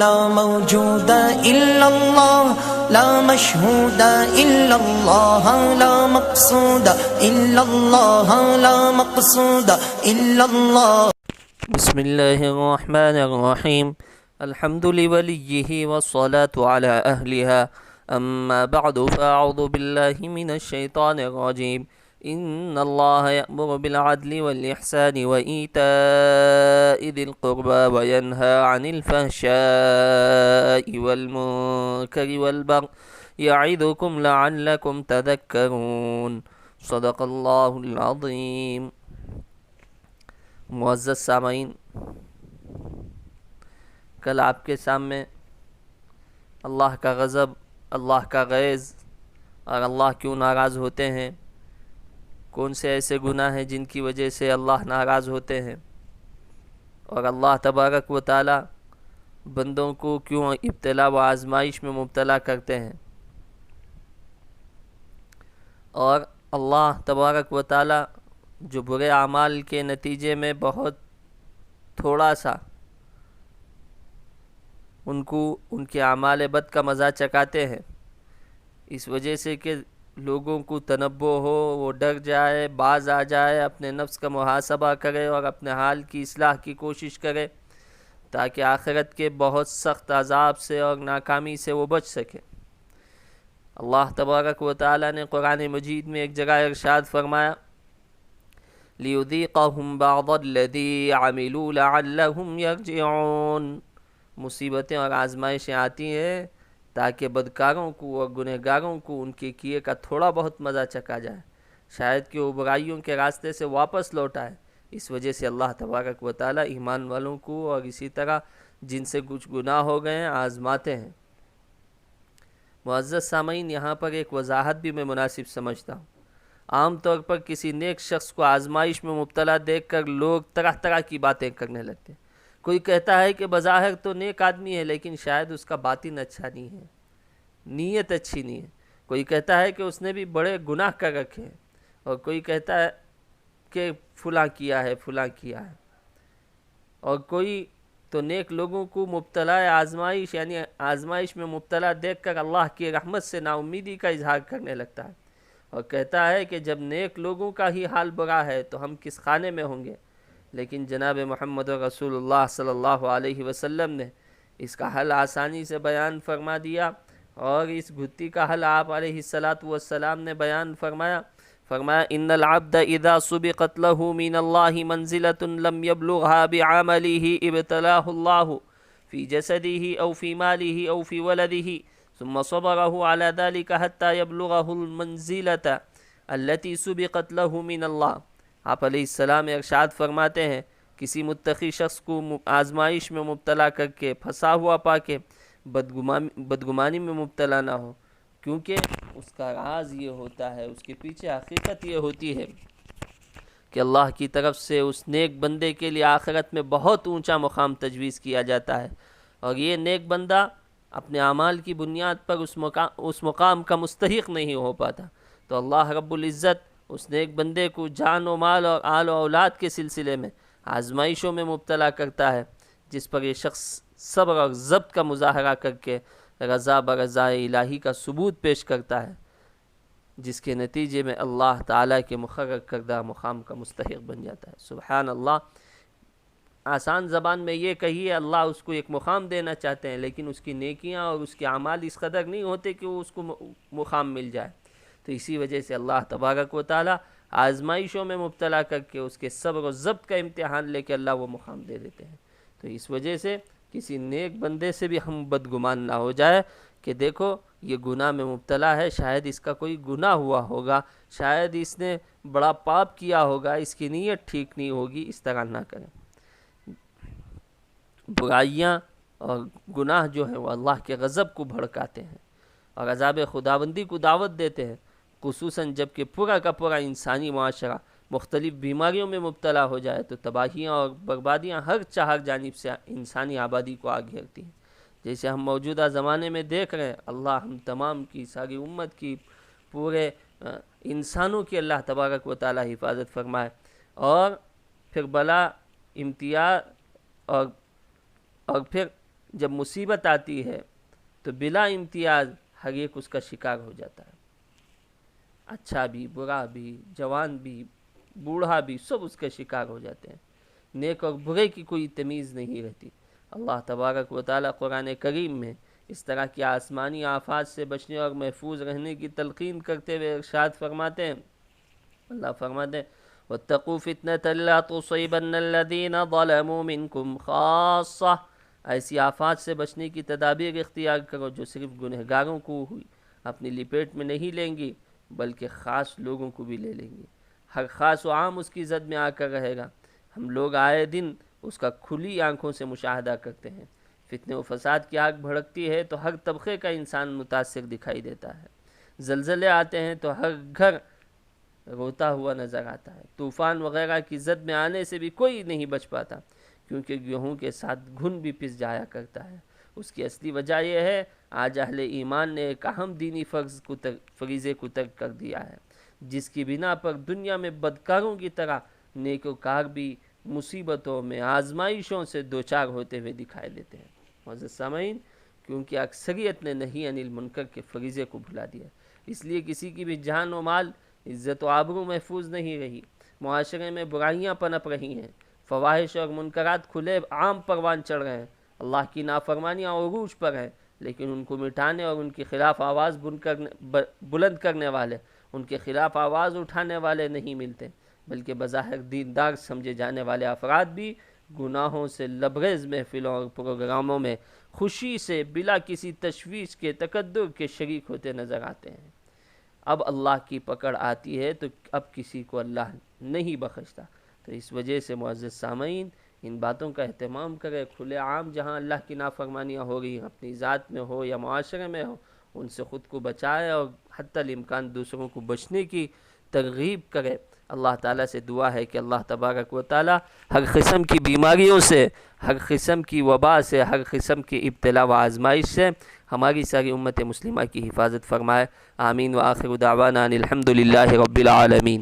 لا موجود إلا الله لا مشهود إلا الله لا مقصود إلا الله لا مقصود إلا الله. بسم الله الرحمن الرحيم. الحمد لوليه والصلاة على أهلها. أما بعد فأعوذ بالله من الشيطان الرجيم. إن الله يأمر بالعدل والإحسان وإيتاء ذي القربى وينهى عن الفحشاء والمنكر والبغي يعظكم لعلكم تذكرون. صدق اللہ العظیم. معزز سامعین، کل آپ کے سامنے اللہ کا غضب، اللہ کا غیظ اور اللہ کیوں ناراض ہوتے ہیں، کون سے ایسے گناہ ہیں جن کی وجہ سے اللہ ناراض ہوتے ہیں، اور اللہ تبارک و تعالی بندوں کو کیوں ابتلا و آزمائش میں مبتلا کرتے ہیں، اور اللہ تبارک و تعالی جو برے اعمال کے نتیجے میں بہت تھوڑا سا ان کے اعمال بد کا مزہ چکاتے ہیں، اس وجہ سے کہ لوگوں کو تنبہ ہو، وہ ڈر جائے، باز آ جائے، اپنے نفس کا محاسبہ کرے اور اپنے حال کی اصلاح کی کوشش کرے تاکہ آخرت کے بہت سخت عذاب سے اور ناکامی سے وہ بچ سکے. اللہ تبارک و تعالی نے قرآن مجید میں ایک جگہ ارشاد فرمایا، لِيُذِيقَهُمْ بَعْضَ الَّذِي عَمِلُوا لَعَلَّهُمْ يَرْجِعُونَ. مصیبتیں اور آزمائشیں آتی ہیں تاکہ بدکاروں کو اور گنہگاروں کو ان کے کیے کا تھوڑا بہت مزہ چکھا جائے، شاید کہ وہ برائیوں کے راستے سے واپس لوٹ آئے. اس وجہ سے اللہ تبارک و تعالی ایمان والوں کو اور اسی طرح جن سے کچھ گناہ ہو گئے ہیں آزماتے ہیں. معزز سامعین، یہاں پر ایک وضاحت بھی میں مناسب سمجھتا ہوں. عام طور پر کسی نیک شخص کو آزمائش میں مبتلا دیکھ کر لوگ طرح طرح کی باتیں کرنے لگتے ہیں. کوئی کہتا ہے کہ بظاہر تو نیک آدمی ہے لیکن شاید اس کا باطن اچھا نہیں ہے، نیت اچھی نہیں ہے. کوئی کہتا ہے کہ اس نے بھی بڑے گناہ کر رکھے ہیں، اور کوئی کہتا ہے کہ فلاں کیا ہے فلاں کیا ہے. اور کوئی تو نیک لوگوں کو مبتلا آزمائش یعنی آزمائش میں مبتلا دیکھ کر اللہ کی رحمت سے نا امیدی کا اظہار کرنے لگتا ہے اور کہتا ہے کہ جب نیک لوگوں کا ہی حال برا ہے تو ہم کس خانے میں ہوں گے. لیکن جناب محمد رسول اللہ صلی اللہ علیہ وسلم نے اس کا حل آسانی سے بیان فرما دیا، اور اس گھٹی کا حل آپ علیہ السلام نے بیان فرمایا ان العبد اذا سبقت له من اللہ منزلۃ لم يبلغها بعمله ابتلاه الله في جسده او في ماله او في ولده ثم صبره على ذلك حتى يبلغه المنزلۃ التي سبقت له من اللہ. آپ علیہ السلام ارشاد فرماتے ہیں، کسی متقی شخص کو آزمائش میں مبتلا کر کے پھنسا ہوا پا کے بدگمانی میں مبتلا نہ ہو، کیونکہ اس کا راز یہ ہوتا ہے، اس کے پیچھے حقیقت یہ ہوتی ہے کہ اللہ کی طرف سے اس نیک بندے کے لیے آخرت میں بہت اونچا مقام تجویز کیا جاتا ہے، اور یہ نیک بندہ اپنے اعمال کی بنیاد پر اس مقام کا مستحق نہیں ہو پاتا. تو اللہ رب العزت اس نیک بندے کو جان و مال اور آل و اولاد کے سلسلے میں آزمائشوں میں مبتلا کرتا ہے، جس پر یہ شخص صبر اور ضبط کا مظاہرہ کر کے رضا برضا الہی کا ثبوت پیش کرتا ہے، جس کے نتیجے میں اللہ تعالیٰ کے مقرر کردہ مقام کا مستحق بن جاتا ہے. سبحان اللہ. آسان زبان میں یہ کہیے اللہ اس کو ایک مقام دینا چاہتے ہیں، لیکن اس کی نیکیاں اور اس کے اعمال اس قدر نہیں ہوتے کہ وہ اس کو مقام مل جائے. تو اسی وجہ سے اللہ تبارک و تعالی آزمائشوں میں مبتلا کر کے اس کے صبر و ضبط کا امتحان لے کے اللہ وہ مقام دے دیتے ہیں. تو اس وجہ سے کسی نیک بندے سے بھی ہم بدگمان نہ ہو جائے کہ دیکھو یہ گناہ میں مبتلا ہے، شاید اس کا کوئی گناہ ہوا ہوگا، شاید اس نے بڑا پاپ کیا ہوگا، اس کی نیت ٹھیک نہیں ہوگی. اس طرح نہ کریں. برائیاں اور گناہ جو ہیں وہ اللہ کے غضب کو بھڑکاتے ہیں اور عذاب خداوندی کو دعوت دیتے ہیں، خصوصاً جب کہ پورا کا پورا انسانی معاشرہ مختلف بیماریوں میں مبتلا ہو جائے تو تباہیاں اور بربادیاں ہر چہر جانب سے انسانی آبادی کو آ گھیرتی ہیں. جیسے ہم موجودہ زمانے میں دیکھ رہے ہیں، اللہ ہم تمام کی، ساری امت کی، پورے انسانوں کی اللہ تبارک و تعالی حفاظت فرمائے، اور پھر بلا، امتیاز اور پھر جب مصیبت آتی ہے تو بلا امتیاز ہر ایک اس کا شکار ہو جاتا ہے، اچھا بھی، برا بھی، جوان بھی، بوڑھا بھی، سب اس کے شکار ہو جاتے ہیں، نیک اور برے کی کوئی تمیز نہیں رہتی۔ اللہ تبارک و تعالیٰ قرآن کریم میں اس طرح کی آسمانی آفات سے بچنے اور محفوظ رہنے کی تلقین کرتے ہوئے ارشاد فرماتے ہیں، اللہ فرماتے ہیں وَاتَّقُوا فِتْنَةً لَا تُصِيبَنَّ الَّذِينَ ظَلَمُوا مِنْكُمْ خَاصَّةً، ایسی آفات سے بچنے کی تدابیر اختیار کرو جو صرف گنہگاروں کو ہوئی اپنی لپیٹ میں نہیں لیں گی بلکہ خاص لوگوں کو بھی لے لیں گی، ہر خاص و عام اس کی زد میں آ کر رہے گا۔ ہم لوگ آئے دن اس کا کھلی آنکھوں سے مشاہدہ کرتے ہیں، فتنے و فساد کی آگ بھڑکتی ہے تو ہر طبقے کا انسان متاثر دکھائی دیتا ہے، زلزلے آتے ہیں تو ہر گھر روتا ہوا نظر آتا ہے، طوفان وغیرہ کی زد میں آنے سے بھی کوئی نہیں بچ پاتا کیونکہ گیہوں کے ساتھ گھن بھی پس جایا کرتا ہے۔ اس کی اصلی وجہ یہ ہے آج اہل ایمان نے ایک اہم دینی فریضے کو ترک کر دیا ہے، جس کی بنا پر دنیا میں بدکاروں کی طرح نیکوکار بھی مصیبتوں میں آزمائشوں سے دوچار ہوتے ہوئے دکھائی دیتے ہیں۔ معزز سامعین، کیونکہ اکثریت نے نہیں عن المنکر کے فریضے کو بھلا دیا، اس لیے کسی کی بھی جان و مال، عزت و آبرو محفوظ نہیں رہی، معاشرے میں برائیاں پنپ رہی ہیں، فواحش اور منکرات کھلے عام پروان چڑھ رہے ہیں، اللہ کی نافرمانیاں عروج پر ہیں، لیکن ان کو مٹانے اور ان کے خلاف آواز بلند کرنے والے، ان کے خلاف آواز اٹھانے والے نہیں ملتے، بلکہ بظاہر دیندار سمجھے جانے والے افراد بھی گناہوں سے لبریز محفلوں اور پروگراموں میں خوشی سے بلا کسی تشویش کے تقدر کے شریک ہوتے نظر آتے ہیں۔ اب اللہ کی پکڑ آتی ہے تو اب کسی کو اللہ نہیں بخشتا، تو اس وجہ سے معزز سامعین ان باتوں کا اہتمام کرے، کھلے عام جہاں اللہ کی نافرمانیاں ہو رہی ہیں، اپنی ذات میں ہو یا معاشرے میں ہو، ان سے خود کو بچائے اور حتی الامکان دوسروں کو بچنے کی ترغیب کرے۔ اللہ تعالیٰ سے دعا ہے کہ اللہ تبارک و تعالیٰ ہر قسم کی بیماریوں سے، ہر قسم کی وبا سے، ہر قسم کی ابتلا و آزمائش سے ہماری ساری امت مسلمہ کی حفاظت فرمائے۔ آمین۔ وآخر دعوانا ان الحمد للہ رب العالمین۔